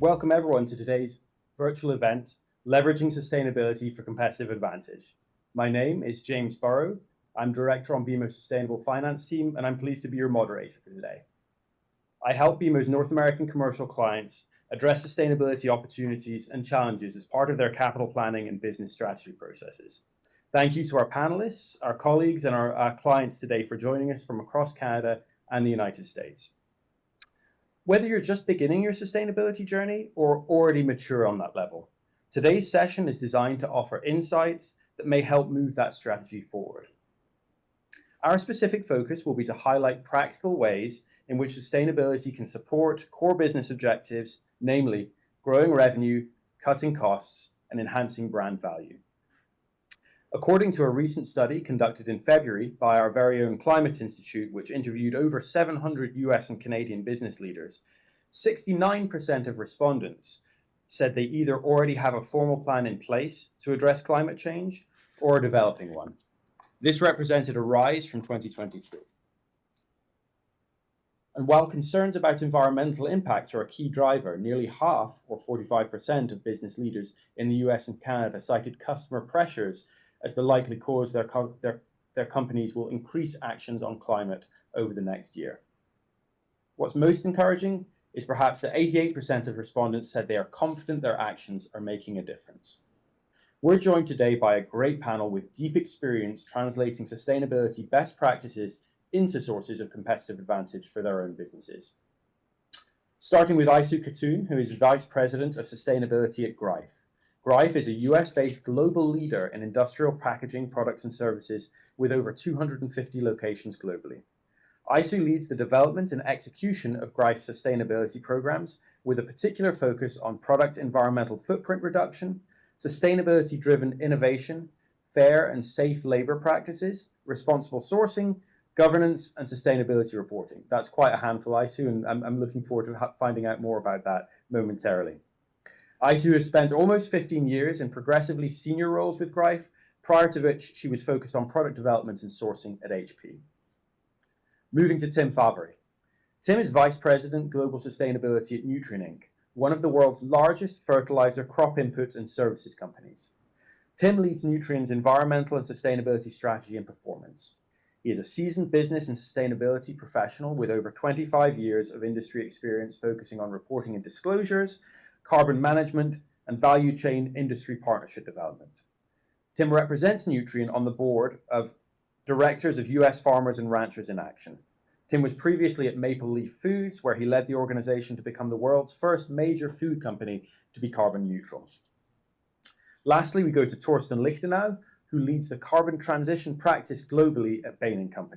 Welcome everyone to today's virtual event, Leveraging Sustainability for Competitive Advantage. My name is James Burrow. I'm Director on BMO's Sustainable Finance team, and I'm pleased to be your moderator for today. I help BMO's North American commercial clients address sustainability opportunities and challenges as part of their capital planning and business strategy processes. Thank you to our panelists, our colleagues, and our clients today for joining us from across Canada and the United States. Whether you're just beginning your sustainability journey or already mature on that level, today's session is designed to offer insights that may help move that strategy forward. Our specific focus will be to highlight practical ways in which sustainability can support core business objectives, namely growing revenue, cutting costs, and enhancing brand value. According to a recent study conducted in February by our very own Climate Institute, which interviewed over 700 US and Canadian business leaders, 69% of respondents said they either already have a formal plan in place to address climate change or are developing one. This represented a rise from 2023. And while concerns about environmental impacts are a key driver, nearly half, or 45% of business leaders in the US and Canada cited customer pressures as the likely cause their companies will increase actions on climate over the next year. What's most encouraging is perhaps that 88% of respondents said they are confident their actions are making a difference. We're joined today by a great panel with deep experience translating sustainability best practices into sources of competitive advantage for their own businesses. Starting with Aysu Katum, who is Vice President of Sustainability at Greif. Greif is a US-based global leader in industrial packaging products and services with over 250 locations globally. Aysu leads the development and execution of Greif's sustainability programs with a particular focus on product environmental footprint reduction, sustainability-driven innovation, fair and safe labor practices, responsible sourcing, governance, and sustainability reporting. That's quite a handful, Aysu, and I'm looking forward to finding out more about that momentarily. Aysu has spent almost 15 years in progressively senior roles with Greif, prior to which she was focused on product development and sourcing at HP. Moving to Tim Faveri. Tim is Vice President Global Sustainability at Nutrien Inc., one of the world's largest fertilizer, crop input, and services companies. Tim leads Nutrien's environmental and sustainability strategy and performance. He is a seasoned business and sustainability professional with over 25 years of industry experience focusing on reporting and disclosures, carbon management, and value chain industry partnership development. Tim represents Nutrien on the board of directors of US Farmers and Ranchers in Action. Tim was previously at Maple Leaf Foods, where he led the organization to become the world's first major food company to be carbon neutral. Lastly, we go to Torsten Lichtenau, who leads the carbon transition practice globally at Bain Co.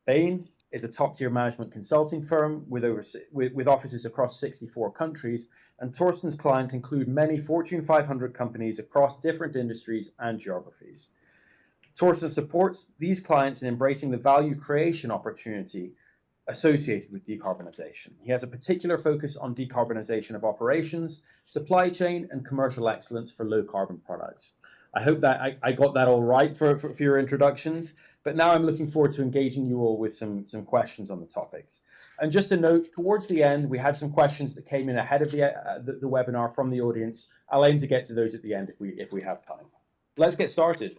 Bain is a top-tier management consulting firm with offices across 64 countries, and Torsten's clients include many Fortune 500 companies across different industries and geographies. Torsten supports these clients in embracing the value creation opportunity associated with decarbonization. He has a particular focus on decarbonization of operations, supply chain, and commercial excellence for low-carbon products. I hope that I got that all right for your introductions, but now I'm looking forward to engaging you all with some questions on the topics. And just a note, towards the end, we had some questions that came in ahead of the webinar from the audience. I'll aim to get to those at the end if we have time. Let's get started.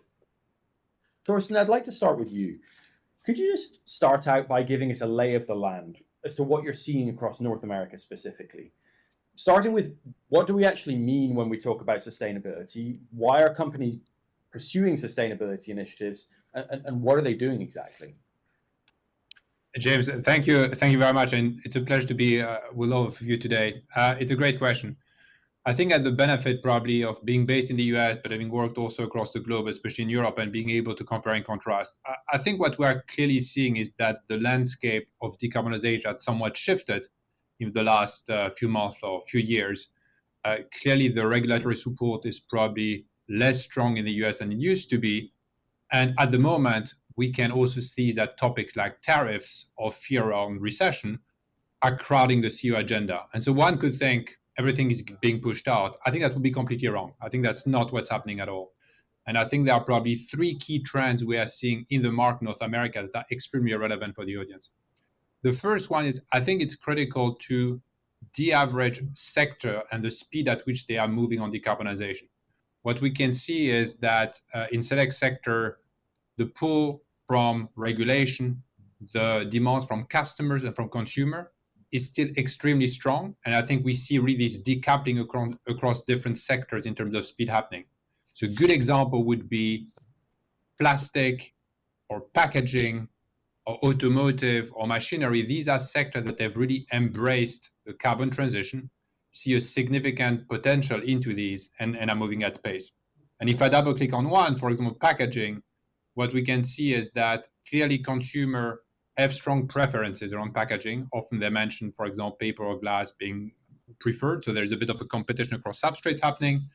Torsten, I'd like to start with you. Could you just start out by giving us a lay of the land as to what you're seeing across North America specifically? Starting with, what do we actually mean when we talk about sustainability? Why are companies pursuing sustainability initiatives, and what are they doing exactly? James, thank you very much, and it's a pleasure to be with all of you today. It's a great question. I think that the benefit probably of being based in the US, but having worked also across the globe, especially in Europe, and being able to compare and contrast, I think what we are clearly seeing is that the landscape of decarbonization has somewhat shifted in the last few months or few years. Clearly, the regulatory support is probably less strong in the US than it used to be. And at the moment, we can also see that topics like tariffs or fear around recession are crowding the CEO agenda. And so one could think everything is being pushed out. I think that would be completely wrong. I think that's not what's happening at all. And I think there are probably three key trends we are seeing in the market North America that are extremely relevant for the audience. The first one is, I think it's critical to the average sector and the speed at which they are moving on decarbonization. What we can see is that in select sector, the pull from regulation, the demands from customers and from consumer is still extremely strong. And I think we see really this decoupling across different sectors in terms of speed happening. So a good example would be plastic or packaging or automotive or machinery. These are sectors that have really embraced the carbon transition, see a significant potential into these, and are moving at pace. And if I double click on one, for example, packaging, what we can see is that clearly consumer have strong preferences around packaging. Often they mention, for example, paper or glass being preferred. So there's a bit of a competition across substrates happening.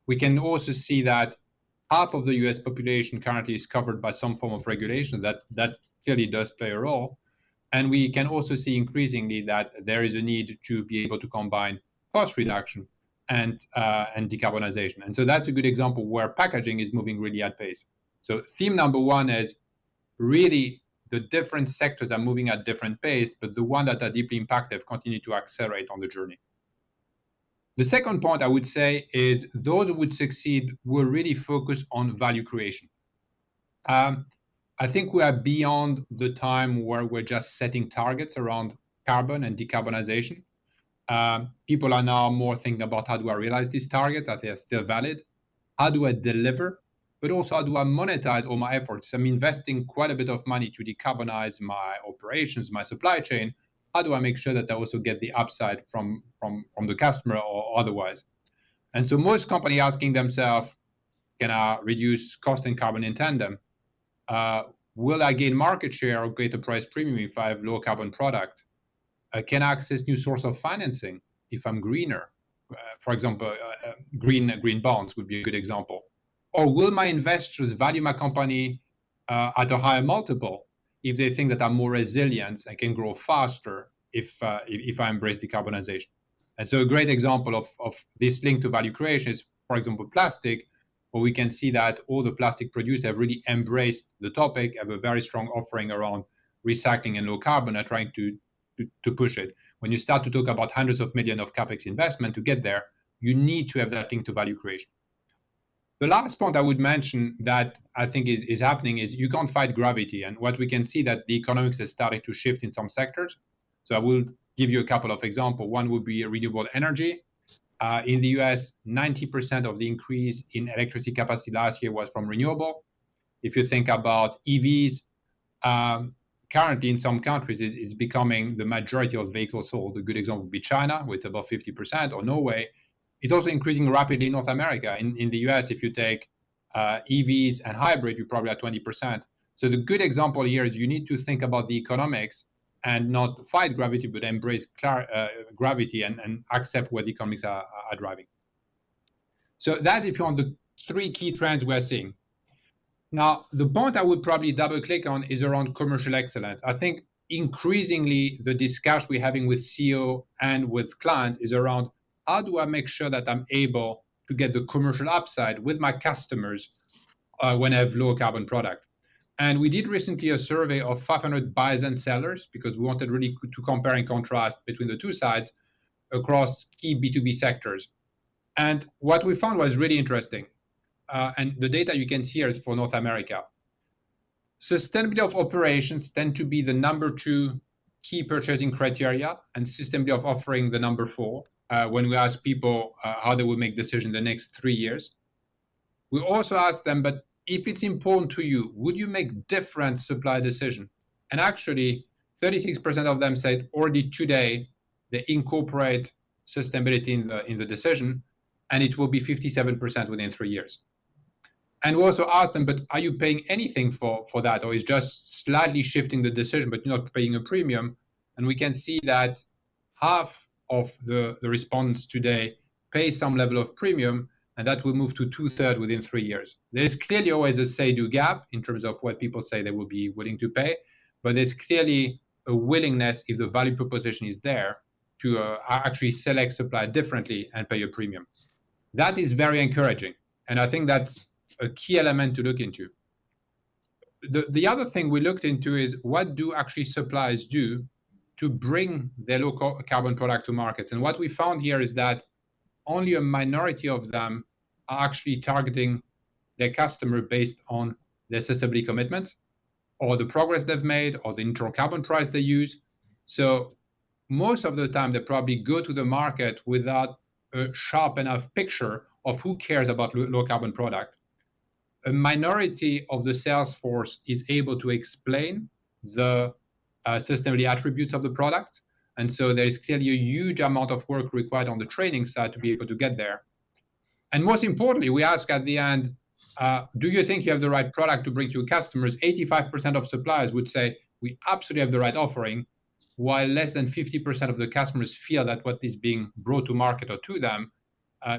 We can also see that half of the US population currently is covered by some form of regulation. That clearly does play a role. And we can also see increasingly that there is a need to be able to combine cost reduction and decarbonization. And so that's a good example where packaging is moving really at pace. So theme number one is really the different sectors are moving at different pace, but the ones that are deeply impacted continue to accelerate on the journey. The second point I would say is those who would succeed will really focus on value creation. I think we are beyond the time where we're just setting targets around carbon and decarbonization. People are now more thinking about how do I realize these targets, that they are still valid? How do I deliver? But also how do I monetize all my efforts? I'm investing quite a bit of money to decarbonize my operations, my supply chain. How do I make sure that I also get the upside from the customer or otherwise? And so most companies asking themselves, can I reduce cost and carbon in tandem? Will I gain market share or greater price premium if I have low carbon product? Can I access new source of financing if I'm greener? For example, green bonds would be a good example. Or will my investors value my company at a higher multiple if they think that I'm more resilient and can grow faster if I embrace decarbonization? And so a great example of this link to value creation is, for example, plastic, where we can see that all the plastic producers have really embraced the topic, have a very strong offering around recycling and low carbon, are trying to push it. When you start to talk about hundreds of millions of capex investment to get there, you need to have that link to value creation. The last point I would mention that I think is happening is you can't fight gravity. And what we can see that the economics is starting to shift in some sectors. So I will give you a couple of examples. One would be renewable energy. In the US, 90% of the increase in electricity capacity last year was from renewable. If you think about EVs, currently in some countries it's becoming the majority of vehicles sold. A good example would be China, with about 50%, or Norway. It's also increasing rapidly in North America. In the US, if you take EVs and hybrid, you're probably at 20%. So the good example here is you need to think about the economics and not fight gravity, but embrace gravity and accept where the economics are driving. So that, if you want, the three key trends we're seeing. Now, the point I would probably double click on is around commercial excellence. I think increasingly the discussion we're having with CEO and with clients is around how do I make sure that I'm able to get the commercial upside with my customers when I have low carbon product. And we did recently a survey of 500 buyers and sellers because we wanted really to compare and contrast between the two sides across key B2B sectors. And what we found was really interesting. And the data you can see here is for North America. Sustainability of operations tend to be the number 2 key purchasing criteria, and sustainability of offering the number 4 when we ask people how they will make decisions the next 3 years. We also ask them, but if it's important to you, would you make different supply decisions? And actually, 36% of them said already today they incorporate sustainability in the decision, and it will be 57% within 3 years. And we also asked them, but are you paying anything for that, or is just slightly shifting the decision, but you're not paying a premium? And we can see that half of the respondents today pay some level of premium, and that will move to 2/3 within 3 years. There's clearly always a say-do gap in terms of what people say they will be willing to pay, but there's clearly a willingness, if the value proposition is there, to actually select supply differently and pay a premium. That is very encouraging, and I think that's a key element to look into. The other thing we looked into is what do actually suppliers do to bring their low carbon product to markets. And what we found here is that only a minority of them are actually targeting their customer based on their sustainability commitments or the progress they've made or the neutral carbon price they use. So most of the time, they probably go to the market without a sharp enough picture of who cares about low carbon product. A minority of the sales force is able to explain the sustainability attributes of the product. And so there's clearly a huge amount of work required on the training side to be able to get there. And most importantly, we ask at the end, do you think you have the right product to bring to your customers? 85% of suppliers would say, we absolutely have the right offering, while less than 50% of the customers feel that what is being brought to market or to them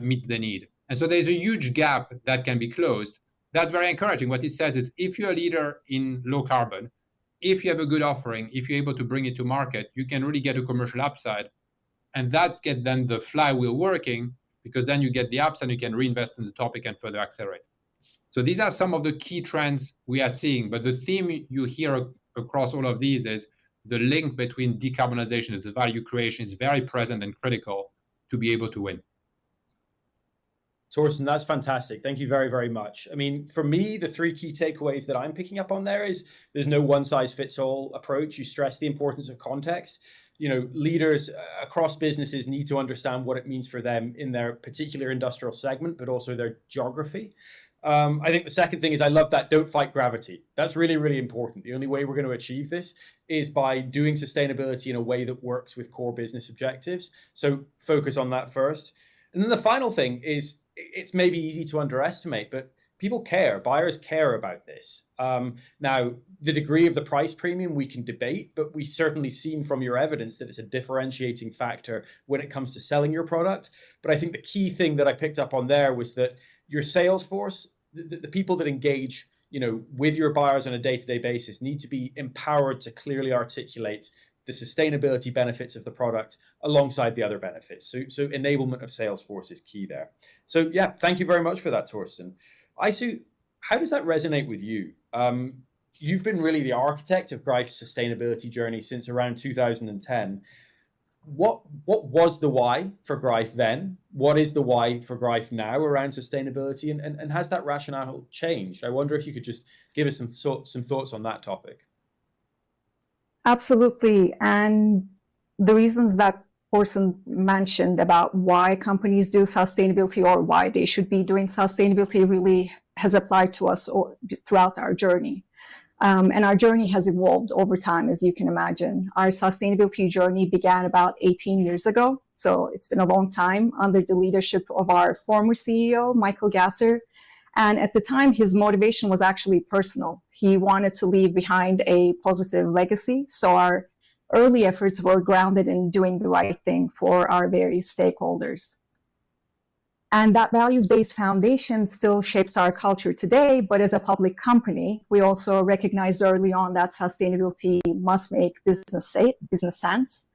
meets the need. And so there's a huge gap that can be closed. That's very encouraging. What it says is if you're a leader in low carbon, if you have a good offering, if you're able to bring it to market, you can really get a commercial upside. And that gets then the flywheel working, because then you get the upside, you can reinvest in the topic and further accelerate. So these are some of the key trends we are seeing. But the theme you hear across all of these is the link between decarbonization and the value creation is very present and critical to be able to win. Torsten, that's fantastic. Thank you very, very much. I mean, for me, the three key takeaways that I'm picking up on there is there's no one size fits all approach. You stress the importance of context. You know, leaders across businesses need to understand what it means for them in their particular industrial segment, but also their geography. I think the second thing is I love that don't fight gravity. That's really, really important. The only way we're going to achieve this is by doing sustainability in a way that works with core business objectives. So focus on that first. And then the final thing is it's maybe easy to underestimate, but people care. Buyers care about this. Now, the degree of the price premium we can debate, but we certainly seen from your evidence that it's a differentiating factor when it comes to selling your product. But I think the key thing that I picked up on there was that your sales force, the people that engage, you know, with your buyers on a day-to-day basis need to be empowered to clearly articulate the sustainability benefits of the product alongside the other benefits. So enablement of Salesforce is key there. So yeah, thank you very much for that, Torsten. Aysu, how does that resonate with you? You've been really the architect of Greif's sustainability journey since around 2010. What was the why for Greif then? What is the why for Greif now around sustainability? And has that rationale changed? I wonder if you could just give us some thoughts on that topic. Absolutely. And the reasons that Torsten mentioned about why companies do sustainability or why they should be doing sustainability really has applied to us throughout our journey. And our journey has evolved over time, as you can imagine. Our sustainability journey began about 18 years ago. So it's been a long time under the leadership of our former CEO, Michael Gasser. And at the time, his motivation was actually personal. He wanted to leave behind a positive legacy. So our early efforts were grounded in doing the right thing for our various stakeholders. And that values-based foundation still shapes our culture today. But as a public company, we also recognized early on that sustainability must make business sense.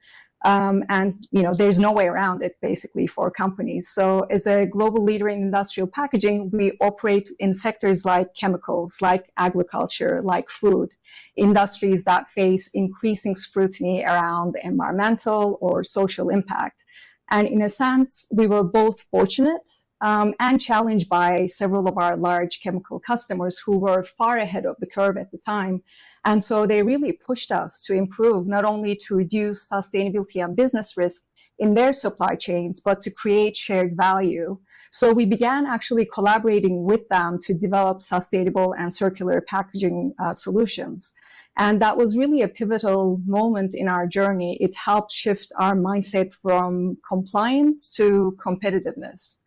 And you know, there's no way around it basically for companies. So as a global leader in industrial packaging, we operate in sectors like chemicals, like agriculture, like food, industries that face increasing scrutiny around environmental or social impact. And in a sense, we were both fortunate and challenged by several of our large chemical customers who were far ahead of the curve at the time. And so they really pushed us to improve, not only to reduce sustainability and business risk in their supply chains, but to create shared value. So we began actually collaborating with them to develop sustainable and circular packaging solutions. And that was really a pivotal moment in our journey. It helped shift our mindset from compliance to competitiveness.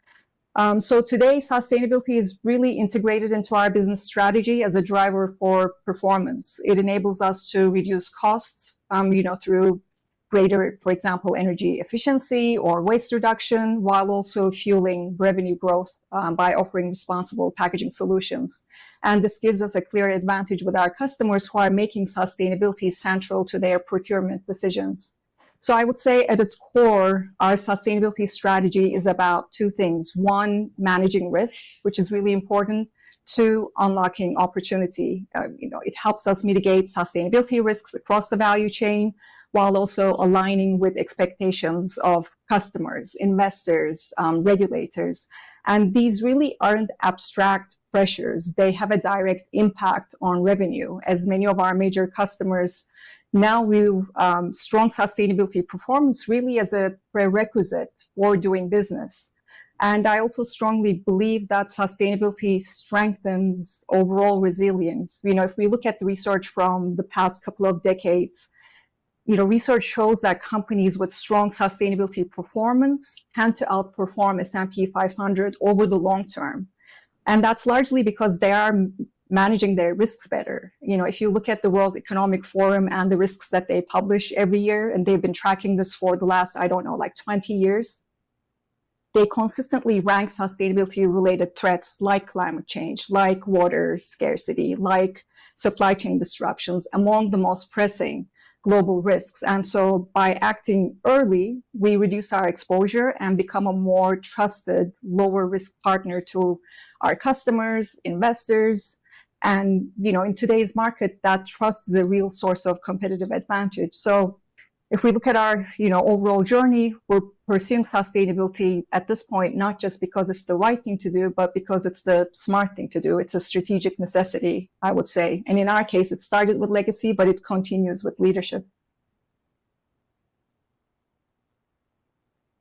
So today, sustainability is really integrated into our business strategy as a driver for performance. It enables us to reduce costs, through greater, for example, energy efficiency or waste reduction, while also fueling revenue growth by offering responsible packaging solutions. And this gives us a clear advantage with our customers who are making sustainability central to their procurement decisions. So I would say at its core, our sustainability strategy is about two things. One, managing risk, which is really important. Two, unlocking opportunity. It helps us mitigate sustainability risks across the value chain, while also aligning with expectations of customers, investors, regulators. And these really aren't abstract pressures. They have a direct impact on revenue, as many of our major customers now view strong sustainability performance really as a prerequisite for doing business. And I also strongly believe that sustainability strengthens overall resilience. If we look at the research from the past couple of decades, research shows that companies with strong sustainability performance tend to outperform S&P 500 over the long term. And that's largely because they are managing their risks better. If you look at the World Economic Forum and the risks that they publish every year, and they've been tracking this for the last, 20 years, they consistently rank sustainability-related threats like climate change, like water scarcity, like supply chain disruptions among the most pressing global risks. And so by acting early, we reduce our exposure and become a more trusted, lower risk partner to our customers, investors. And, in today's market, that trust is a real source of competitive advantage. So if we look at our, overall journey, we're pursuing sustainability at this point, not just because it's the right thing to do, but because it's the smart thing to do. It's a strategic necessity, I would say. And in our case, it started with legacy, but it continues with leadership.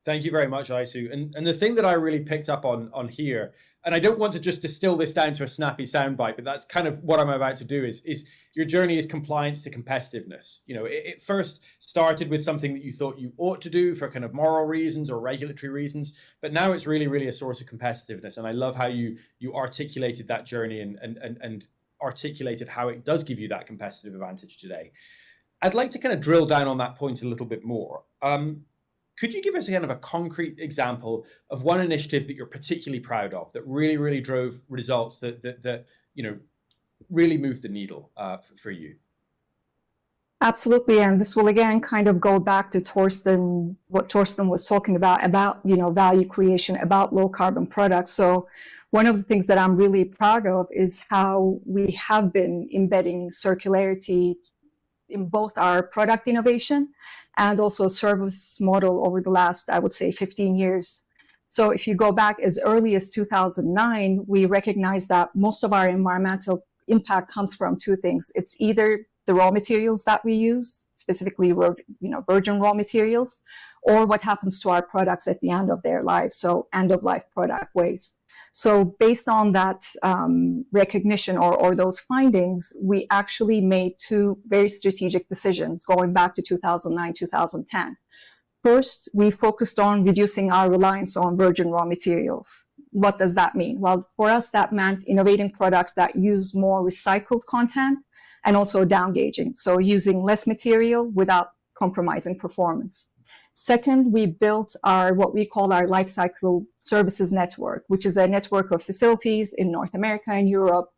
Thank you very much, Aysu. And the thing that I really picked up on here, and I don't want to just distill this down to a snappy soundbite, but that's kind of what I'm about to do, is your journey is compliance to competitiveness. It first started with something that you thought you ought to do for kind of moral reasons or regulatory reasons, but now it's really, really a source of competitiveness. And I love how you articulated that journey and articulated how it does give you that competitive advantage today. I'd like to kind of drill down on that point a little bit more. Could you give us kind of a concrete example of one initiative that you're particularly proud of, that really, really drove results that really moved the needle for you? Absolutely. And this will again kind of go back to what Torsten was talking about value creation, about low carbon products. So one of the things that I'm really proud of is how we have been embedding circularity in both our product innovation and also service model over the last, I would say, 15 years. So if you go back as early as 2009, we recognized that most of our environmental impact comes from two things. It's either the raw materials that we use, specifically, virgin raw materials, or what happens to our products at the end of their lives, so end-of-life product waste. So based on that recognition or those findings, we actually made two very strategic decisions going back to 2009, 2010. First, we focused on reducing our reliance on virgin raw materials. What does that mean? Well, for us, that meant innovating products that use more recycled content and also down-gauging, so using less material without compromising performance. Second, we built what we call our life cycle services network, which is a network of facilities in North America and Europe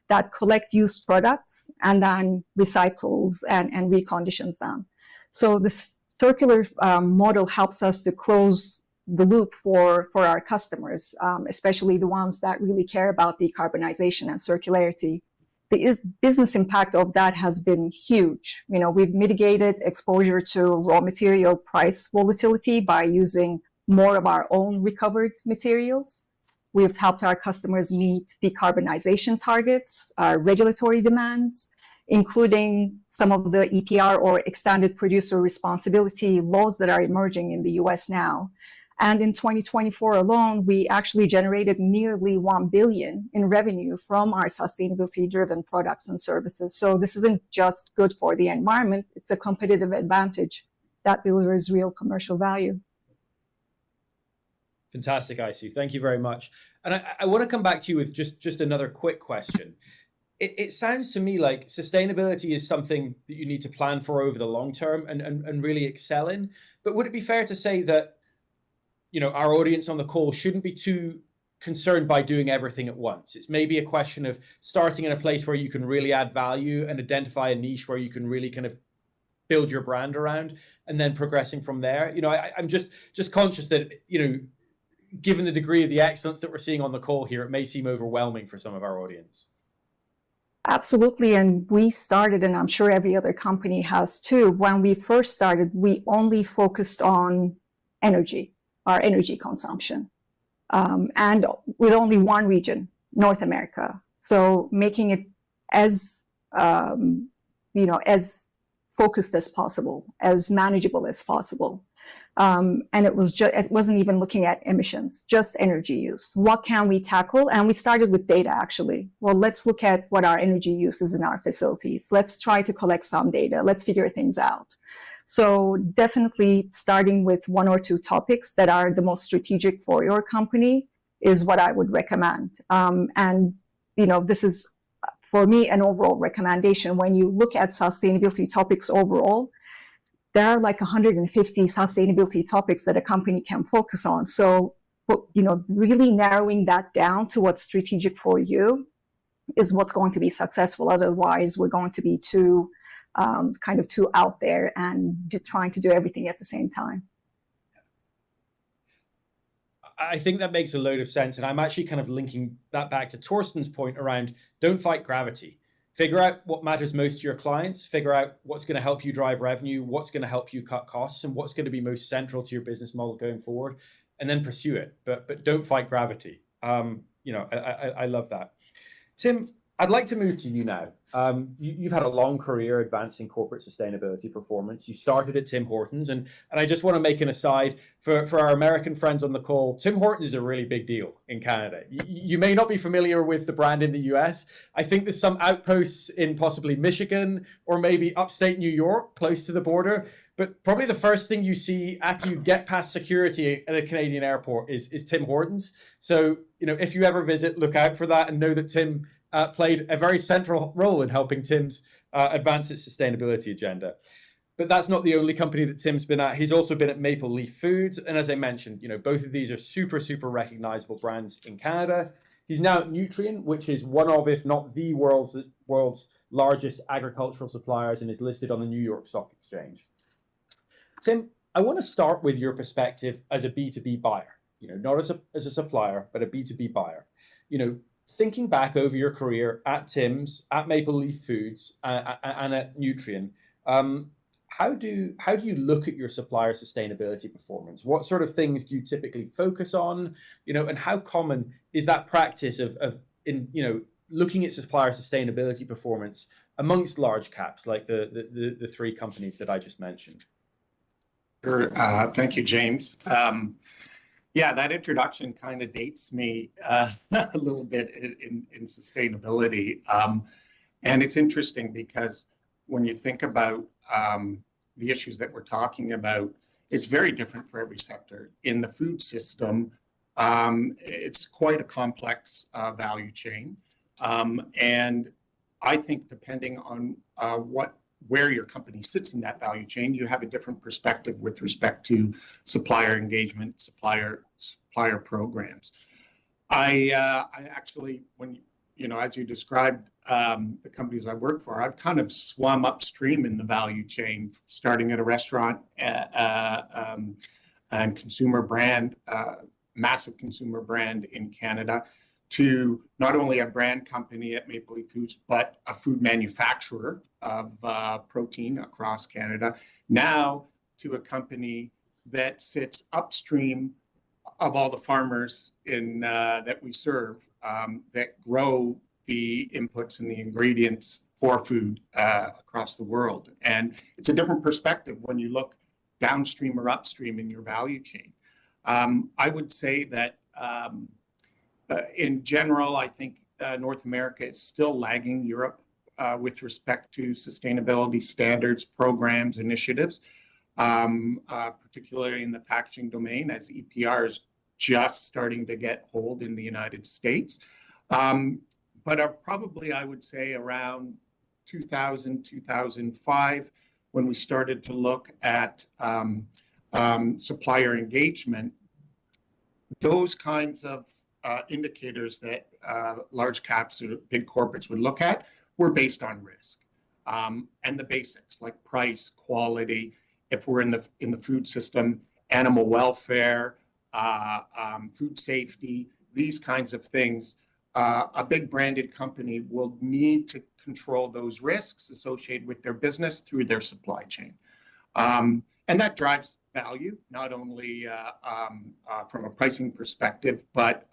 that collect used products and then recycles and reconditions them. So this circular model helps us to close the loop for our customers, especially the ones that really care about decarbonization and circularity. The business impact of that has been huge. We've mitigated exposure to raw material price volatility by using more of our own recovered materials. We've helped our customers meet decarbonization targets, regulatory demands, including some of the EPR or extended producer responsibility laws that are emerging in the US now. And in 2024 alone, we actually generated nearly $1 billion in revenue from our sustainability-driven products and services. So this isn't just good for the environment, it's a competitive advantage that delivers real commercial value. Fantastic, Aysu. Thank you very much. And I want to come back to you with just another quick question. It sounds to me like sustainability is something that you need to plan for over the long term and really excel in. But would it be fair to say that our audience on the call shouldn't be too concerned by doing everything at once? It's maybe a question of starting in a place where you can really add value and identify a niche where you can really kind of build your brand around, and then progressing from there. I'm just conscious that, given the degree of the excellence that we're seeing on the call here, it may seem overwhelming for some of our audience. Absolutely. And we started, and I'm sure every other company has too. When we first started, we only focused on energy, our energy consumption, and with only one region, North America. So making it as, as focused as possible, as manageable as possible. And it wasn't even looking at emissions, just energy use. What can we tackle? And we started with data, actually. Well, let's look at what our energy use is in our facilities. Let's try to collect some data. Let's figure things out. So definitely starting with one or two topics that are the most strategic for your company is what I would recommend. And, this is, for me, an overall recommendation. When you look at sustainability topics overall, there are like 150 sustainability topics that a company can focus on. So, really narrowing that down to what's strategic for you is what's going to be successful. Otherwise, we're going to be too out there and trying to do everything at the same time. I think that makes a load of sense. And I'm actually kind of linking that back to Torsten's point around don't fight gravity. Figure out what matters most to your clients, figure out what's going to help you drive revenue, what's going to help you cut costs, and what's going to be most central to your business model going forward, and then pursue it. But don't fight gravity. I love that. Tim, I'd like to move to you now. You've had a long career advancing corporate sustainability performance. You started at Tim Hortons, and I just want to make an aside for our American friends on the call. Tim Hortons is a really big deal in Canada. You may not be familiar with the brand in the US. I think there's some outposts in possibly Michigan or maybe upstate New York, close to the border. But probably the first thing you see after you get past security at a Canadian airport is Tim Hortons. So, if you ever visit, look out for that and know that Tim played a very central role in helping Tim's advance its sustainability agenda. But that's not the only company that Tim's been at. He's also been at Maple Leaf Foods. And as I mentioned, both of these are super, super recognizable brands in Canada. He's now at Nutrien, which is one of, if not the world's largest agricultural suppliers, and is listed on the New York Stock Exchange. Tim, I want to start with your perspective as a B2B buyer, not as a supplier, but a B2B buyer. Thinking back over your career at Tim's, at Maple Leaf Foods, and at Nutrien, how do you look at your supplier sustainability performance? What sort of things do you typically focus on? And how common is that practice of looking at supplier sustainability performance amongst large caps like the three companies that I just mentioned? Sure. Thank you, James. Yeah, that introduction kind of dates me a little bit in sustainability. And it's interesting because when you think about the issues that we're talking about, it's very different for every sector. In the food system, it's quite a complex value chain. And I think depending on where your company sits in that value chain, you have a different perspective with respect to supplier engagement, supplier programs. I actually, when as you described the companies I work for, I've kind of swum upstream in the value chain, starting at a restaurant and consumer brand, massive consumer brand in Canada, to not only a brand company at Maple Leaf Foods, but a food manufacturer of protein across Canada, now to a company that sits upstream of all the farmers that we serve that grow the inputs and the ingredients for food across the world. And it's a different perspective when you look downstream or upstream in your value chain. I would say that in general, I think North America is still lagging Europe with respect to sustainability standards, programs, initiatives, particularly in the packaging domain, as EPR is just starting to get hold in the United States. But probably, I would say, around 2000, 2005, when we started to look at supplier engagement, those kinds of indicators that large caps or big corporates would look at were based on risk and the basics like price, quality. If we're in the food system, animal welfare, food safety, these kinds of things a big branded company will need to control those risks associated with their business through their supply chain. And that drives value, not only from a pricing perspective, but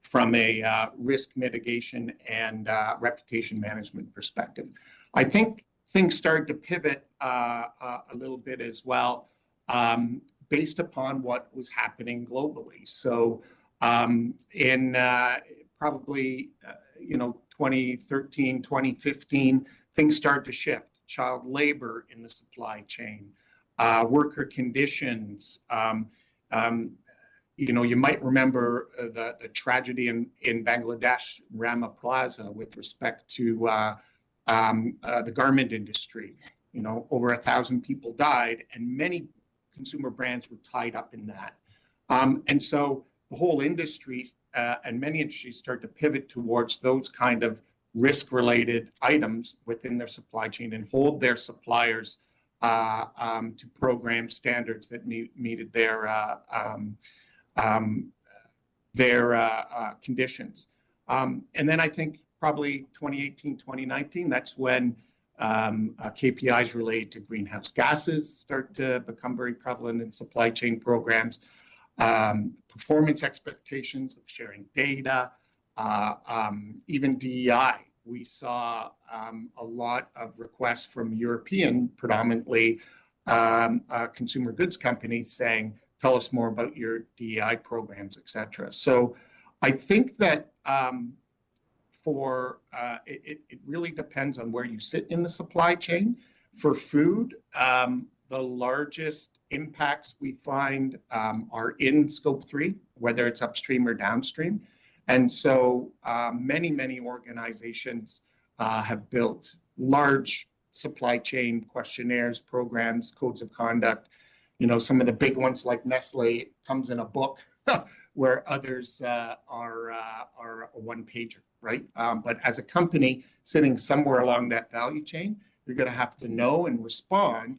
from a risk mitigation and reputation management perspective. I think things started to pivot a little bit as well, based upon what was happening globally. So in probably 2013, 2015, things started to shift. Child labor in the supply chain, worker conditions. You might remember the tragedy in Bangladesh, Rama Plaza, with respect to the garment industry. Over 1,000 people died, and many consumer brands were tied up in that. And so the whole industry and many industries start to pivot towards those kind of risk-related items within their supply chain and hold their suppliers to program standards that meted their conditions. And then I think probably 2018, 2019, that's when KPIs related to greenhouse gases start to become very prevalent in supply chain programs. Performance expectations of sharing data, even DEI. We saw a lot of requests from European, predominantly consumer goods companies saying, tell us more about your DEI programs, et cetera. So I think that it really depends on where you sit in the supply chain. For food, the largest impacts we find are in scope 3, whether it's upstream or downstream. And so many organizations have built large supply chain questionnaires, programs, codes of conduct. Some of the big ones like Nestle comes in a book where others are a one-pager, right? But as a company sitting somewhere along that value chain, you're going to have to know and respond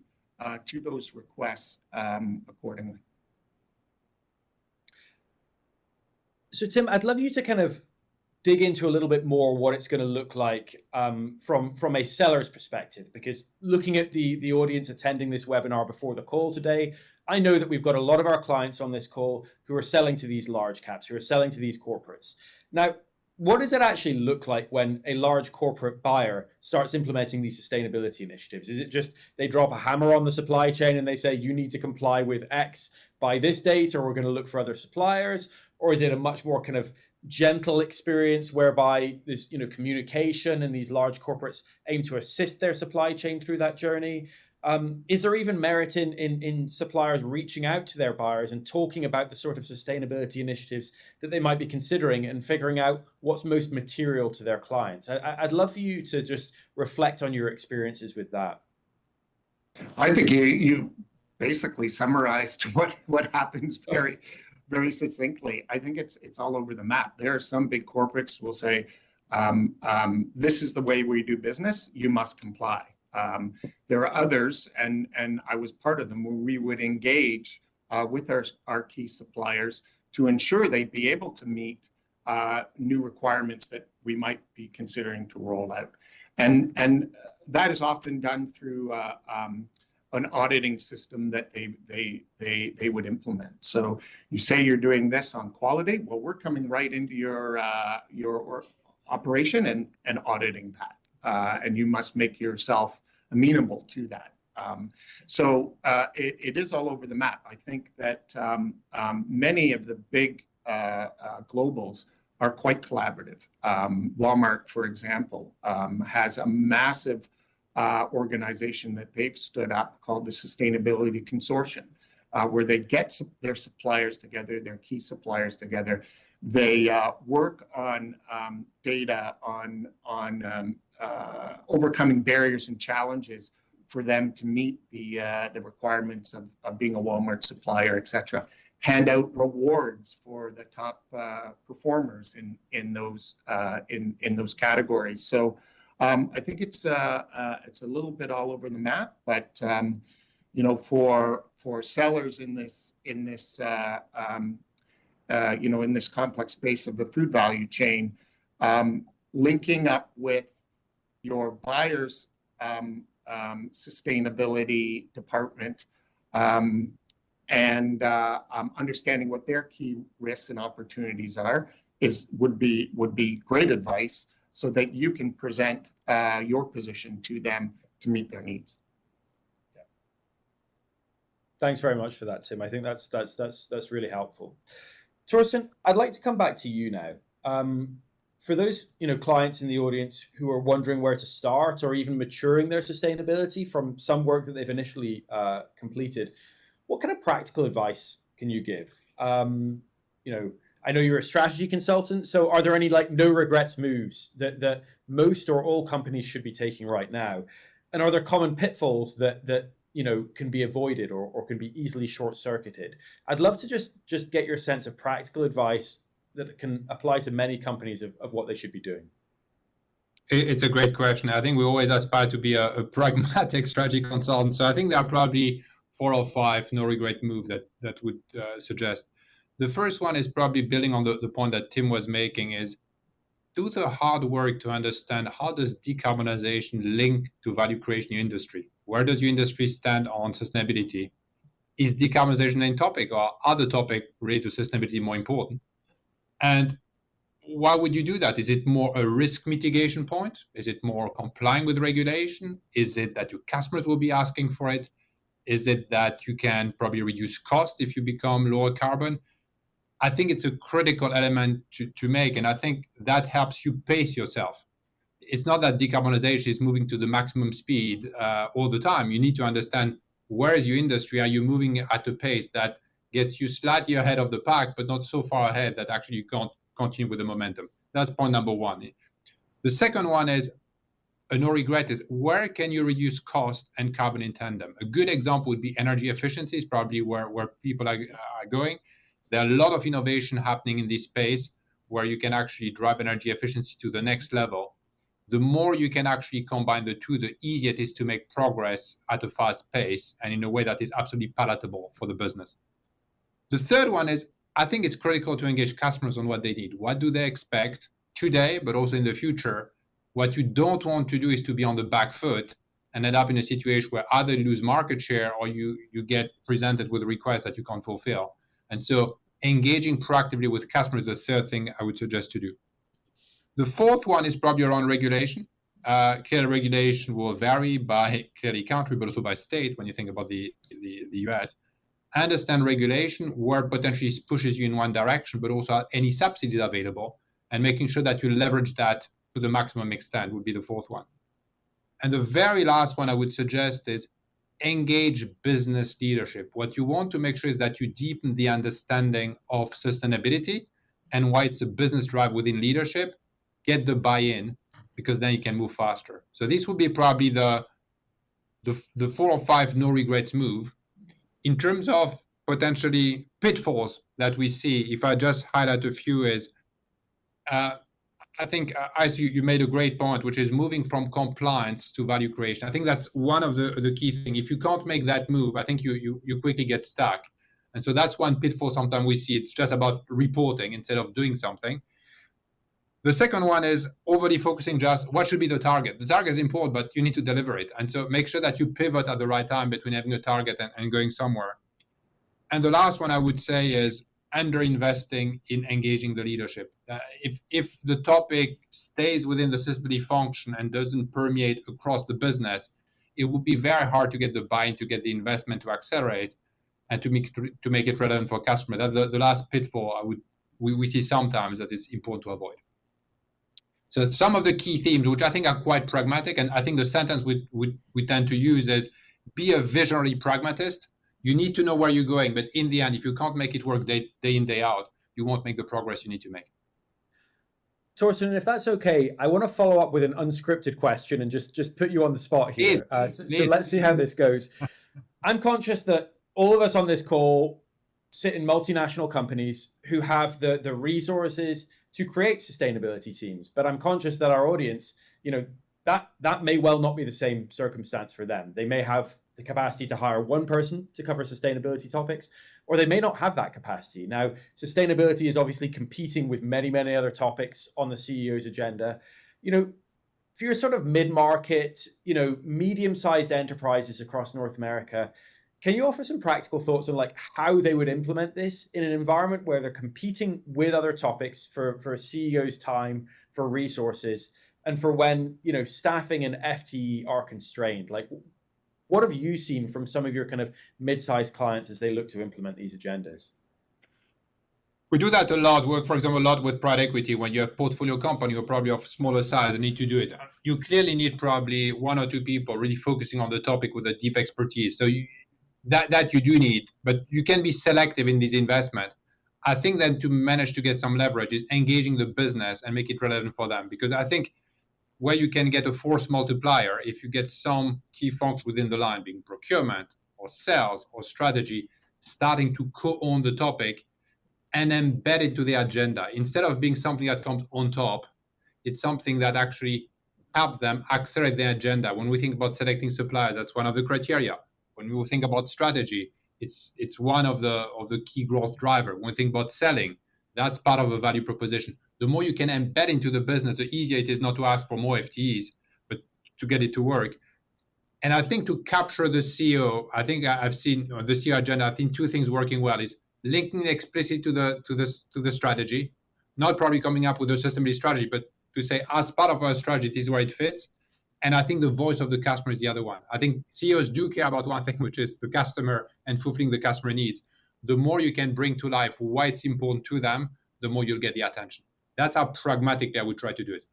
to those requests accordingly. So Tim, I'd love you to kind of dig into a little bit more what it's going to look like from a seller's perspective, because looking at the audience attending this webinar before the call today, I know that we've got a lot of our clients on this call who are selling to these large caps, who are selling to these corporates. Now, what does it actually look like when a large corporate buyer starts implementing these sustainability initiatives? Is it just they drop a hammer on the supply chain and they say, you need to comply with X by this date, or we're going to look for other suppliers? Or is it a much more kind of gentle experience whereby there's communication and these large corporates aim to assist their supply chain through that journey? Is there even merit in suppliers reaching out to their buyers and talking about the sort of sustainability initiatives that they might be considering and figuring out what's most material to their clients? I'd love for you to just reflect on your experiences with that. I think you basically summarized what happens very, very succinctly. I think it's all over the map. There are some big corporates will say, this is the way we do business, you must comply. There are others, and I was part of them, where we would engage with our key suppliers to ensure they'd be able to meet new requirements that we might be considering to roll out. And that is often done through an auditing system that they would implement. So you say you're doing this on quality, well, we're coming right into your operation and auditing that. And you must make yourself amenable to that. So it is all over the map. I think that many of the big globals are quite collaborative. Walmart, for example, has a massive organization that they've stood up called the Sustainability Consortium, where they get their suppliers together, their key suppliers together. They work on data on overcoming barriers and challenges for them to meet the requirements of being a Walmart supplier, et cetera. Hand out rewards for the top performers in those categories. So I think it's a little bit all over the map, but for sellers in this complex space of the food value chain, linking up with your buyer's sustainability department, and understanding what their key risks and opportunities are would be great advice, so that you can present your position to them to meet their needs. Yeah. Thanks very much for that, Tim. I think that's really helpful. Torsten, I'd like to come back to you now. For those clients in the audience who are wondering where to start, or even maturing their sustainability from some work that they've initially completed, what kind of practical advice can you give? I know you're a strategy consultant, so are there any no regrets moves that most or all companies should be taking right now? And are there common pitfalls that can be avoided or can be easily short-circuited? I'd love to just get your sense of practical advice that can apply to many companies of what they should be doing. It's a great question. I think we always aspire to be a pragmatic strategy consultant. So I think there are probably 4 or 5 no regret moves that would suggest. The first one is probably building on the point that Tim was making, is do the hard work to understand how does decarbonization link to value creation in your industry? Where does your industry stand on sustainability? Is decarbonization a topic, or other topic related to sustainability more important? And why would you do that? Is it more a risk mitigation point? Is it more complying with regulation? Is it that your customers will be asking for it? Is it that you can probably reduce costs if you become lower carbon? I think it's a critical element to make, and I think that helps you pace yourself. It's not that decarbonization is moving to the maximum speed all the time. You need to understand, where is your industry? Are you moving at a pace that gets you slightly ahead of the pack, but not so far ahead that actually you can't continue with the momentum? That's point number one. The second one is, a no regret is, where can you reduce cost and carbon in tandem? A good example would be energy efficiency, is probably where people are going. There are a lot of innovation happening in this space where you can actually drive energy efficiency to the next level. The more you can actually combine the two, the easier it is to make progress at a fast pace and in a way that is absolutely palatable for the business. The third one is, I think it's critical to engage customers on what they need. What do they expect today, but also in the future? What you don't want to do is to be on the back foot and end up in a situation where either you lose market share or you get presented with a request that you can't fulfill. And so engaging proactively with customers is the third thing I would suggest to do. The fourth one is probably around regulation. Clearly, regulation will vary by clearly country, but also by state when you think about the US. Understand regulation, where potentially pushes you in one direction, but also any subsidies available, and making sure that you leverage that to the maximum extent would be the fourth one. And the very last one I would suggest is engage business leadership. What you want to make sure is that you deepen the understanding of sustainability and why it's a business drive within leadership. Get the buy-in, because then you can move faster. So this would be probably the 4 or 5 no regrets move. In terms of potentially pitfalls that we see, if I just highlight a few, is I think, Aysu, you made a great point, which is moving from compliance to value creation. I think that's one of the key things. If you can't make that move, I think you quickly get stuck. And so that's one pitfall sometimes we see. It's just about reporting instead of doing something. The second one is overly focusing just what should be the target. The target is important, but you need to deliver it. And so make sure that you pivot at the right time between having a target and going somewhere. And the last one I would say is under-investing in engaging the leadership. If the topic stays within the sustainability function and doesn't permeate across the business, it would be very hard to get the buy-in, to get the investment to accelerate, and to make it relevant for customer. That's the last pitfall we see sometimes that is important to avoid. So some of the key themes, which I think are quite pragmatic, and I think the sentence we tend to use is, be a visionary pragmatist. You need to know where you're going, but in the end, if you can't make it work day in, day out, you won't make the progress you need to make. Torsten, if that's okay, I want to follow up with an unscripted question and just put you on the spot here. So let's see how this goes. I'm conscious that all of us on this call sit in multinational companies who have the resources to create sustainability teams, but I'm conscious that our audience, that may well not be the same circumstance for them. They may have the capacity to hire one person to cover sustainability topics, or they may not have that capacity. Now, sustainability is obviously competing with many, many other topics on the CEO's agenda. For your sort of mid-market, medium-sized enterprises across North America, can you offer some practical thoughts on like how they would implement this in an environment where they're competing with other topics for a CEO's time, for resources, and for when, staffing and FTE are constrained? Like, what have you seen from some of your kind of mid-sized clients as they look to implement these agendas? We do that a lot. Work, for example, a lot with private equity. When you have portfolio company or probably of smaller size and need to do it, you clearly need probably one or two people really focusing on the topic with a deep expertise. So that you do need, but you can be selective in this investment. I think that to manage to get some leverage is engaging the business and make it relevant for them. Because I think where you can get a force multiplier, if you get some key functions within the line, being procurement or sales or strategy, starting to co-own the topic and embed it to the agenda. Instead of being something that comes on top, it's something that actually helps them accelerate their agenda. When we think about selecting suppliers, that's one of the criteria. When we think about strategy, it's one of the key growth driver. When we think about selling, that's part of a value proposition. The more you can embed into the business, the easier it is not to ask for more FTEs, but to get it to work. And I think to capture the CEO, I think I've seen the CEO agenda, I've seen two things working well is linking explicit to the strategy, not probably coming up with a sustainability strategy, but to say as part of our strategy, this is where it fits. And I think the voice of the customer is the other one. I think CEOs do care about one thing, which is the customer and fulfilling the customer needs. The more you can bring to life why it's important to them, the more you'll get the attention. That's how pragmatically I would try to do it.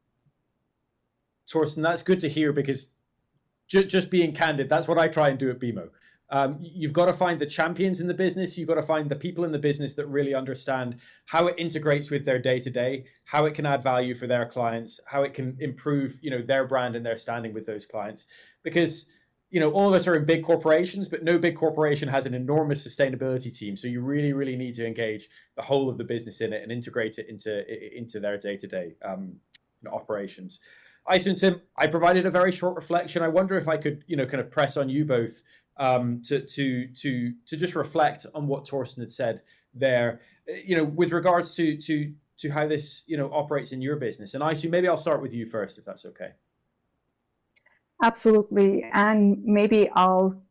Torsten, that's good to hear, because just being candid, that's what I try and do at BMO. You've got to find the champions in the business. You've got to find the people in the business that really understand how it integrates with their day-to-day, how it can add value for their clients, how it can improve, their brand and their standing with those clients. Because, all of us are in big corporations, but no big corporation has an enormous sustainability team. So you really, really need to engage the whole of the business in it and integrate it into their day-to-day operations. Aysu and Tim, I provided a very short reflection. I wonder if I could, kind of press on you both to just reflect on what Torsten had said there, with regards to how this, operates in your business. And Aysu, maybe I'll start with you first, if that's okay. Absolutely. And maybe I'll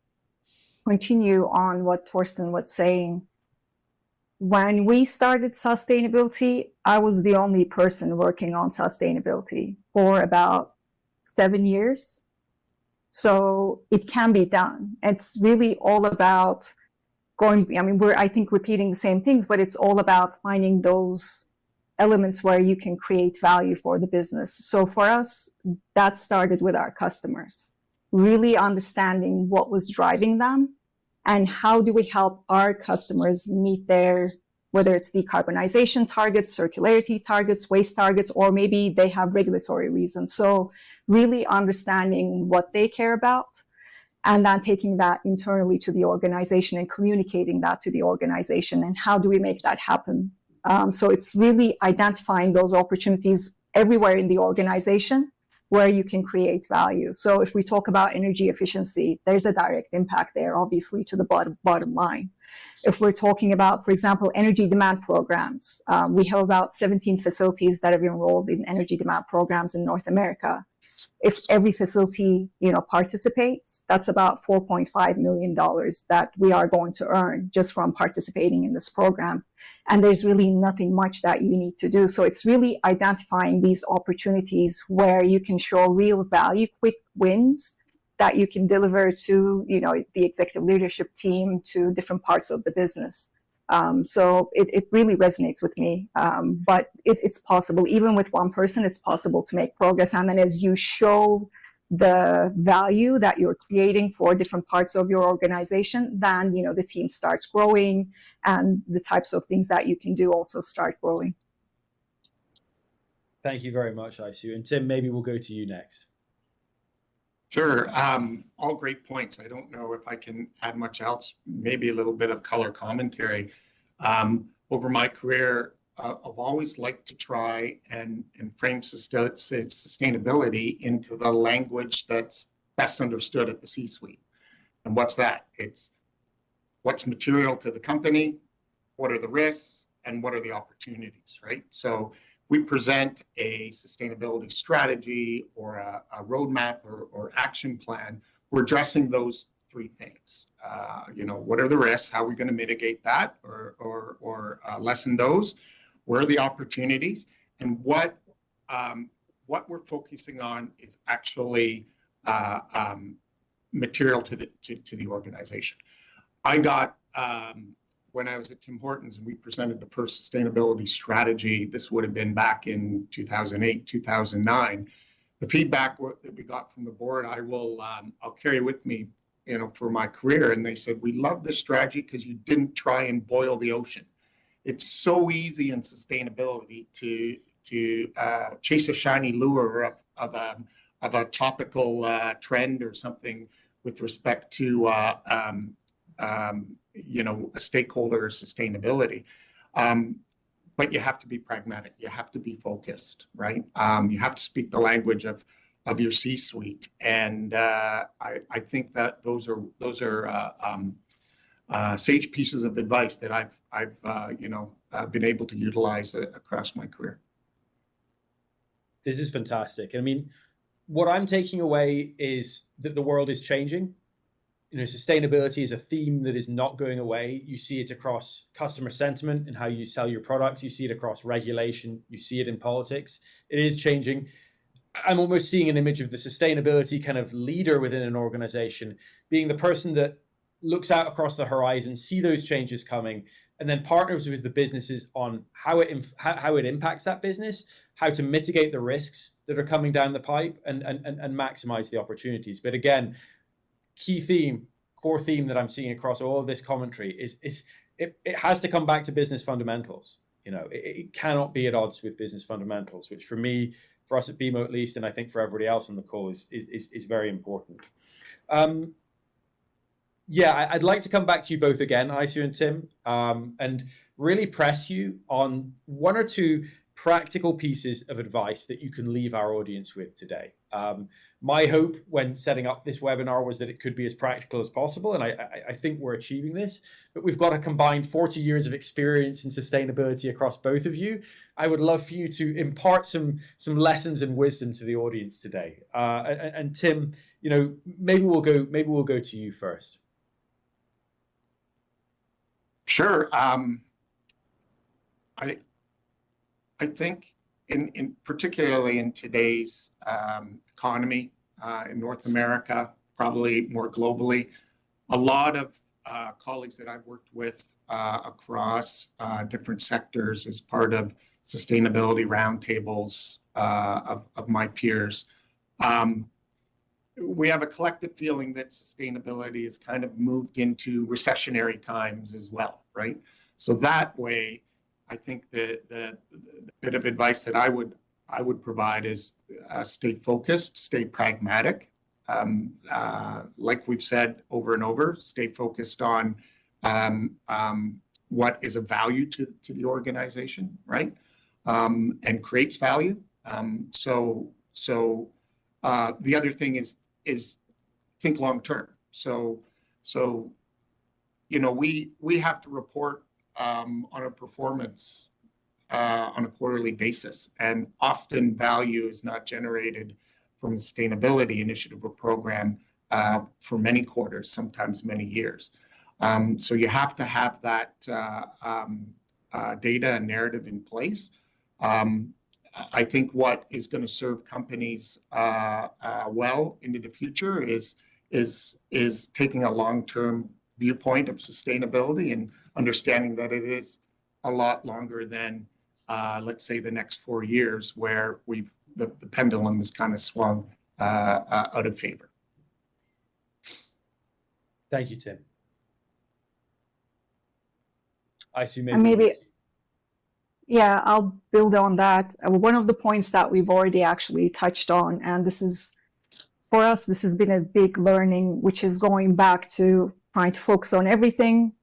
continue on what Torsten was saying. When we started sustainability, I was the only person working on sustainability for about 7 years. So it can be done. It's really all about we're, I think, repeating the same things, but it's all about finding those elements where you can create value for the business. So for us, that started with our customers, really understanding what was driving them and how do we help our customers meet their, whether it's decarbonization targets, circularity targets, waste targets, or maybe they have regulatory reasons. So really understanding what they care about and then taking that internally to the organization and communicating that to the organization. And how do we make that happen? So it's really identifying those opportunities everywhere in the organization where you can create value. So if we talk about energy efficiency, there's a direct impact there, obviously, to the bottom line. If we're talking about, for example, energy demand programs, we have about 17 facilities that have enrolled in energy demand programs in North America. If every facility, participates, that's about $4.5 million that we are going to earn just from participating in this program. And there's really nothing much that you need to do. So it's really identifying these opportunities where you can show real value, quick wins that you can deliver to, the executive leadership team, to different parts of the business. So it really resonates with me. But it's possible, even with one person, it's possible to make progress. And then as you show the value that you're creating for different parts of your organization, then, the team starts growing and the types of things that you can do also start growing. Thank you very much, Aysu. And Tim, maybe we'll go to you next. Sure. All great points. I don't know if I can add much else, maybe a little bit of color commentary. Over my career, I've always liked to try and frame sustainability into the language that's best understood at the C-suite. And what's that? It's what's material to the company, what are the risks, and what are the opportunities, right? So we present a sustainability strategy or a roadmap or action plan. We're addressing those three things. What are the risks? How are we going to mitigate that or lessen those? Where are the opportunities? And what we're focusing on is actually material to the organization. I got when I was at Tim Hortons and we presented the first sustainability strategy. This would have been back in 2008, 2009. The feedback that we got from the board, I'll carry with me, for my career. And they said, we love this strategy because you didn't try and boil the ocean. It's so easy in sustainability to chase a shiny lure of a topical trend or something with respect to a stakeholder sustainability. But you have to be pragmatic. You have to be focused, right? You have to speak the language of your C-suite, and I think that those are sage pieces of advice that I've been able to utilize across my career. This is fantastic. I mean, what I'm taking away is that the world is changing. Sustainability is a theme that is not going away. You see it across customer sentiment and how you sell your products. You see it across regulation. You see it in politics. It is changing. I'm almost seeing an image of the sustainability kind of leader within an organization being the person that looks out across the horizon, see those changes coming, and then partners with the businesses on how it impacts that business, how to mitigate the risks that are coming down the pipe, and maximize the opportunities. But again, core theme that I'm seeing across all of this commentary is it has to come back to business fundamentals. It cannot be at odds with business fundamentals, which for us at BMO at least, and I think for everybody else on the call is very important. I'd like to come back to you both again, Aysu and Tim, and really press you on one or two practical pieces of advice that you can leave our audience with today. My hope when setting up this webinar was that it could be as practical as possible, and I think we're achieving this, but we've got a combined 40 years of experience in sustainability across both of you. I would love for you to impart some lessons and wisdom to the audience today. And Tim, maybe we'll go to you first. Sure. I think in particularly in today's economy in North America, probably more globally, a lot of colleagues that I've worked with across different sectors as part of sustainability roundtables of my peers, we have a collective feeling that sustainability has kind of moved into recessionary times as well, right? So that way, I think the bit of advice that I would provide is stay focused, stay pragmatic. Like we've said over and over, stay focused on what is of value to the organization, right? And creates value. So the other thing is think long term. So we have to report on a performance on a quarterly basis, and often value is not generated from a sustainability initiative or program for many quarters, sometimes many years. So you have to have that data and narrative in place. I think what is going to serve companies well into the future is taking a long-term viewpoint of sustainability and understanding that it is a lot longer than, let's say, the next 4 years, where the pendulum has kind of swung out of favor. Thank you, Tim. Aysu, yeah, I'll build on that. One of the points that we've already actually touched on, and for us, this has been a big learning, which is going back to trying to focus on everything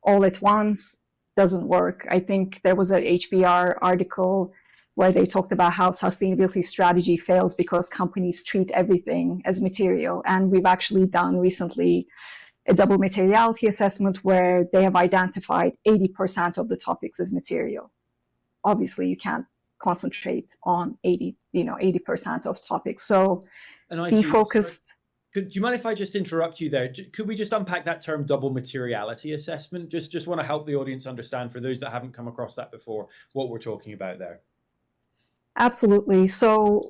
all at once doesn't work. I think there was an HBR article where they talked about how sustainability strategy fails because companies treat everything as material. And we've actually done recently a double materiality assessment where they have identified 80% of the topics as material. Obviously, you can't concentrate on 80% of topics. So be focused. Do you mind if I just interrupt you there? Could we just unpack that term double materiality assessment? Just want to help the audience understand, for those that haven't come across that before, what we're talking about there. Absolutely. So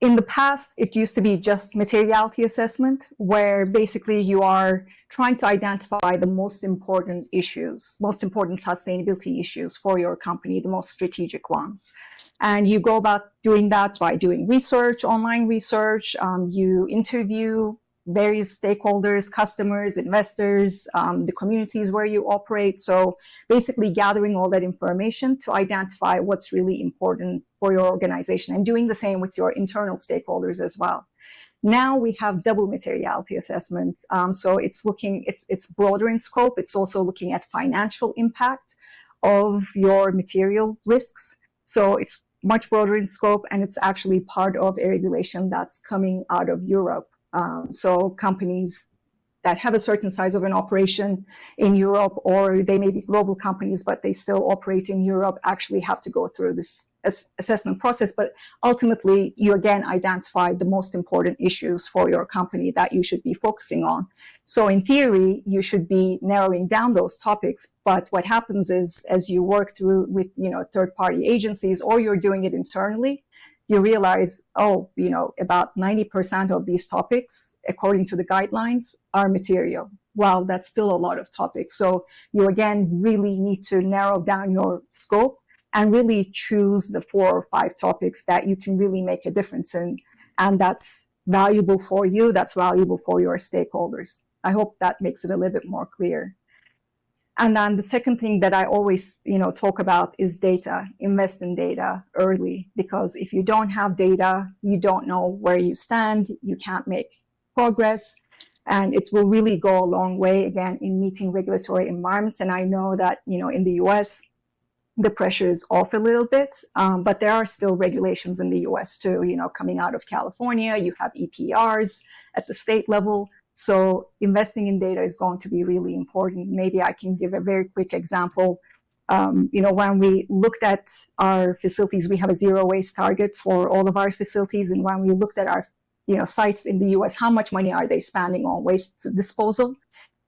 in the past, it used to be just materiality assessment, where basically you are trying to identify the most important issues, most important sustainability issues for your company, the most strategic ones. And you go about doing that by doing research, online research. You interview various stakeholders, customers, investors, the communities where you operate. So basically gathering all that information to identify what's really important for your organization, and doing the same with your internal stakeholders as well. Now we have double materiality assessments. So it's broader in scope. It's also looking at financial impact of your material risks. So it's much broader in scope, and it's actually part of a regulation that's coming out of Europe. So companies that have a certain size of an operation in Europe, or they may be global companies, but they still operate in Europe, actually have to go through this assessment process. But ultimately, you again identify the most important issues for your company that you should be focusing on. So in theory, you should be narrowing down those topics. But what happens is, as you work through with third-party agencies, or you're doing it internally, you realize, about 90% of these topics, according to the guidelines, are material. Well, that's still a lot of topics. So you, again, really need to narrow down your scope and really choose the 4 or 5 topics that you can really make a difference in. And that's valuable for you, that's valuable for your stakeholders. I hope that makes it a little bit more clear. And then the second thing that I always, talk about is data. Invest in data early, because if you don't have data, you don't know where you stand, you can't make progress, and it will really go a long way, again, in meeting regulatory environments. And I know that, in the US, the pressure is off a little bit, but there are still regulations in the US too, coming out of California. You have EPRs at the state level. So investing in data is going to be really important. Maybe I can give a very quick example. When we looked at our facilities, we have a zero waste target for all of our facilities. And when we looked at our sites in the US, how much money are they spending on waste disposal?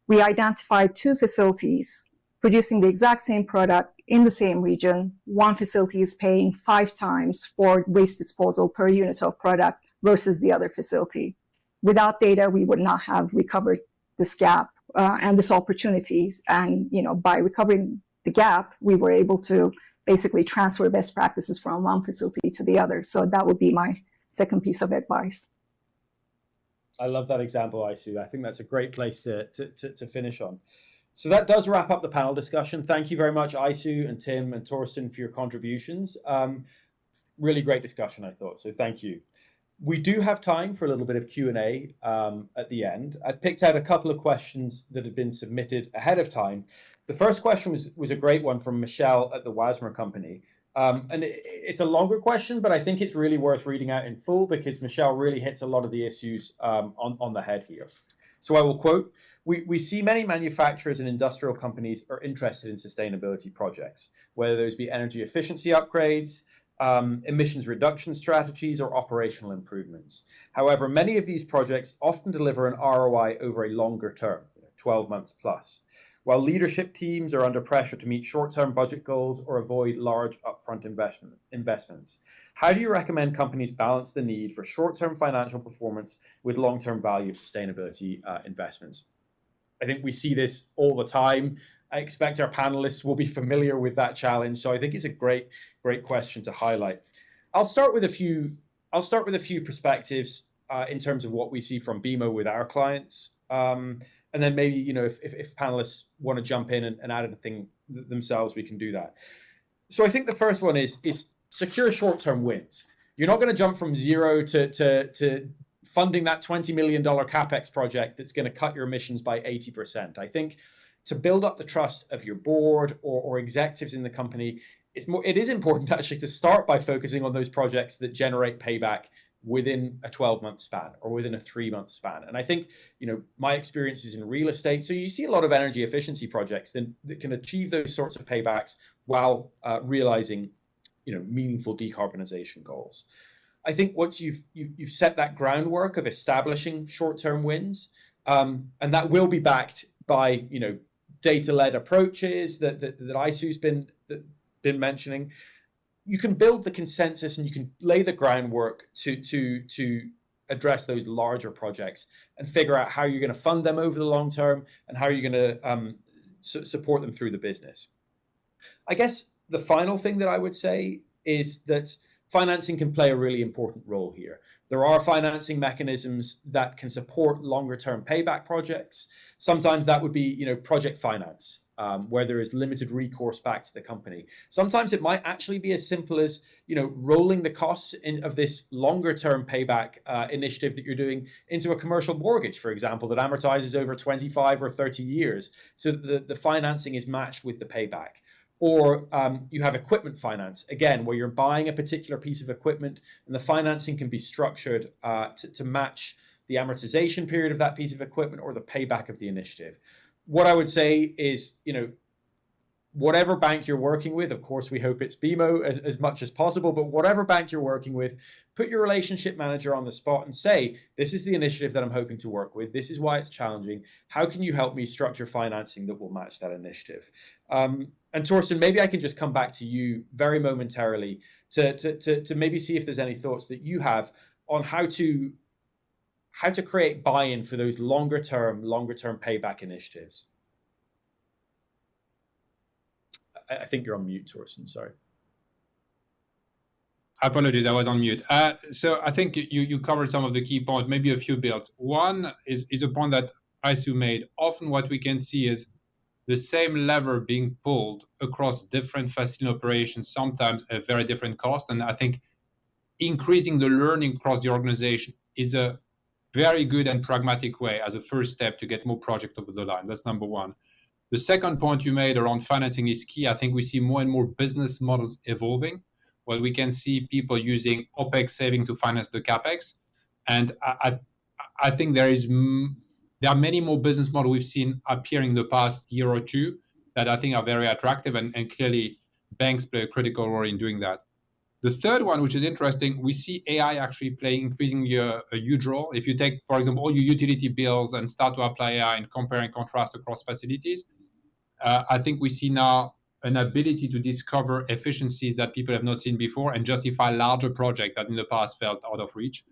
We identified 2 facilities producing the exact same product in the same region. One facility is paying 5 times for waste disposal per unit of product versus the other facility. Without data, we would not have recovered this gap and this opportunities. And by recovering the gap, we were able to basically transfer best practices from one facility to the other. So that would be my second piece of advice. I love that example, Aysu. I think that's a great place to finish on. So that does wrap up the panel discussion. Thank you very much, Aysu and Tim and Torsten, for your contributions. Really great discussion, I thought. So thank you. We do have time for a little bit of Q&A at the end. I picked out a couple of questions that had been submitted ahead of time. The first question was a great one from Michelle at the Wasmer Company. And it's a longer question, but I think it's really worth reading out in full, because Michelle really hits a lot of the issues on the head here. So I will quote, we see many manufacturers and industrial companies are interested in sustainability projects, whether those be energy efficiency upgrades, emissions reduction strategies, or operational improvements. However, many of these projects often deliver an ROI over a longer term, 12 months plus, while leadership teams are under pressure to meet short-term budget goals or avoid large upfront investments. How do you recommend companies balance the need for short-term financial performance with long-term value of sustainability investments? I think we see this all the time. I expect our panelists will be familiar with that challenge. So I think it's a great question to highlight. I'll start with a few perspectives in terms of what we see from BMO with our clients. And then maybe, if panelists want to jump in and add anything themselves, we can do that. So I think the first one is secure short-term wins. You're not going to jump from zero to funding that $20 million CapEx project that's going to cut your emissions by 80%. I think to build up the trust of your board or executives in the company, it is important actually to start by focusing on those projects that generate payback within a 12-month span or within a 3-month span. And I think, my experience is in real estate. So you see a lot of energy efficiency projects that can achieve those sorts of paybacks while realizing, meaningful decarbonization goals. I think once you've set that groundwork of establishing short-term wins, and that will be backed by, data-led approaches that Aysu's been mentioning, you can build the consensus and you can lay the groundwork to address those larger projects and figure out how you're going to fund them over the long term and how you're going to support them through the business. I guess the final thing that I would say is that financing can play a really important role here. There are financing mechanisms that can support longer term payback projects. Sometimes that would be, project finance, where there is limited recourse back to the company. Sometimes it might actually be as simple as, rolling the costs of this longer term payback initiative that you're doing into a commercial mortgage, for example, that amortizes over 25 or 30 years. So the financing is matched with the payback. Or you have equipment finance, again, where you're buying a particular piece of equipment and the financing can be structured to match the amortization period of that piece of equipment or the payback of the initiative. What I would say is, whatever bank you're working with, of course, we hope it's BMO as much as possible, but whatever bank you're working with, put your relationship manager on the spot and say, this is the initiative that I'm hoping to work with. This is why it's challenging. How can you help me structure financing that will match that initiative? And Torsten, maybe I can just come back to you very momentarily to maybe see if there's any thoughts that you have on how to create buy-in for those longer term payback initiatives. I think you're on mute, Torsten, sorry. Apologies, I was on mute. So I think you covered some of the key points, maybe a few builds. One is a point that Aysu made. Often what we can see is the same lever being pulled across different facility operations, sometimes at very different cost. And I think increasing the learning across the organization is a very good and pragmatic way as a first step to get more project over the line. That's number one. The second point you made around financing is key. I think we see more and more business models evolving, where we can see people using OPEX saving to finance the CAPEX. And I think there are many more business models we've seen appearing in the past year or two that I think are very attractive, and clearly banks play a critical role in doing that. The third one, which is interesting, we see AI actually playing increasingly a huge role. If you take, for example, all your utility bills and start to apply AI and compare and contrast across facilities, I think we see now an ability to discover efficiencies that people have not seen before and justify larger projects that in the past felt out of reach.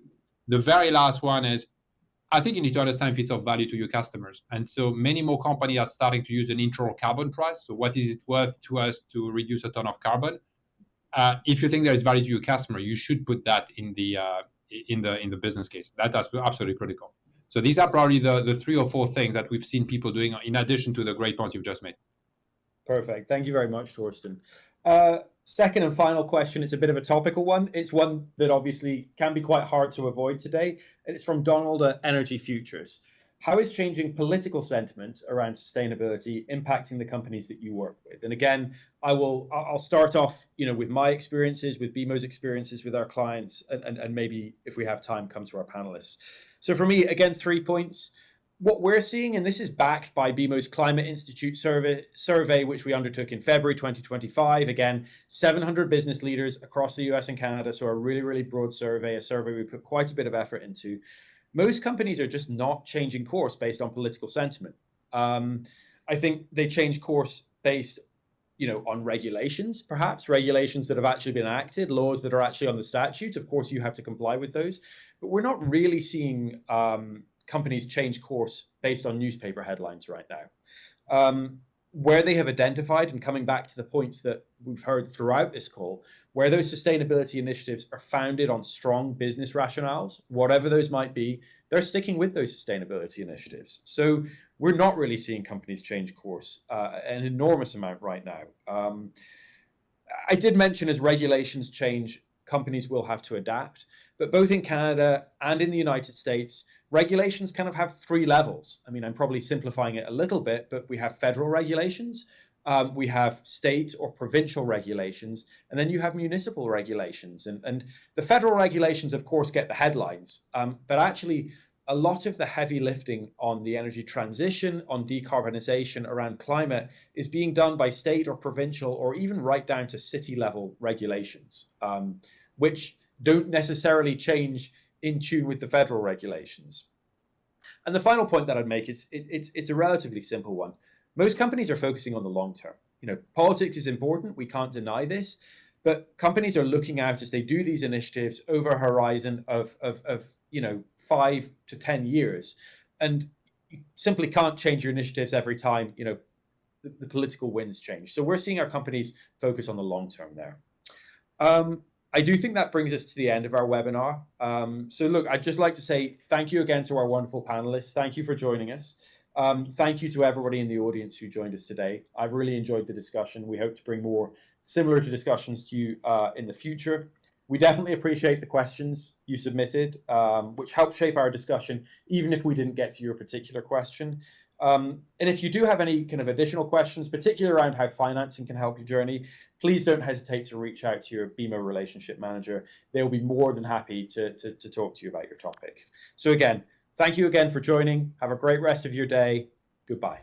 The very last one is, I think you need to understand if it's of value to your customers. And so many more companies are starting to use an internal carbon price. So what is it worth to us to reduce a ton of carbon? If you think there is value to your customer, you should put that in the business case. That's absolutely critical. So these are probably the 3 or 4 things that we've seen people doing in addition to the great points you've just made. Perfect. Thank you very much, Torsten. Second and final question. It's a bit of a topical one. It's one that obviously can be quite hard to avoid today. And it's from Donald at Energy Futures. How is changing political sentiment around sustainability impacting the companies that you work with? And again, I'll start off, with my experiences, with BMO's experiences with our clients, and maybe if we have time, come to our panelists. So for me, again, 3 points. What we're seeing, and this is backed by BMO's Climate Institute survey, which we undertook in February 2025. Again, 700 business leaders across the US and Canada. So a really, really broad survey, a survey we put quite a bit of effort into. Most companies are just not changing course based on political sentiment. I think they change course based, on regulations, perhaps regulations that have actually been enacted, laws that are actually on the statute. Of course, you have to comply with those, but we're not really seeing companies change course based on newspaper headlines right now. Where they have identified, and coming back to the points that we've heard throughout this call, where those sustainability initiatives are founded on strong business rationales, whatever those might be, they're sticking with those sustainability initiatives. So we're not really seeing companies change course an enormous amount right now. I did mention as regulations change, companies will have to adapt. But both in Canada and in the United States, regulations kind of have 3 levels. I mean, I'm probably simplifying it a little bit, but we have federal regulations, we have state or provincial regulations, and then you have municipal regulations. And the federal regulations, of course, get the headlines, but actually a lot of the heavy lifting on the energy transition, on decarbonization around climate is being done by state or provincial or even right down to city level regulations, which don't necessarily change in tune with the federal regulations. And the final point that I'd make is it's a relatively simple one. Most companies are focusing on the long term. Politics is important. We can't deny this, but companies are looking out as they do these initiatives over a horizon of 5 to 10 years, and you simply can't change your initiatives every time the political winds change. So we're seeing our companies focus on the long term there. I do think that brings us to the end of our webinar. So look, I'd just like to say thank you again to our wonderful panelists. Thank you for joining us. Thank you to everybody in the audience who joined us today. I've really enjoyed the discussion. We hope to bring more similar to discussions to you in the future. We definitely appreciate the questions you submitted, which helped shape our discussion, even if we didn't get to your particular question. And if you do have any kind of additional questions, particularly around how financing can help your journey, please don't hesitate to reach out to your BMO relationship manager. They'll be more than happy to talk to you about your topic. So again, thank you again for joining. Have a great rest of your day. Goodbye.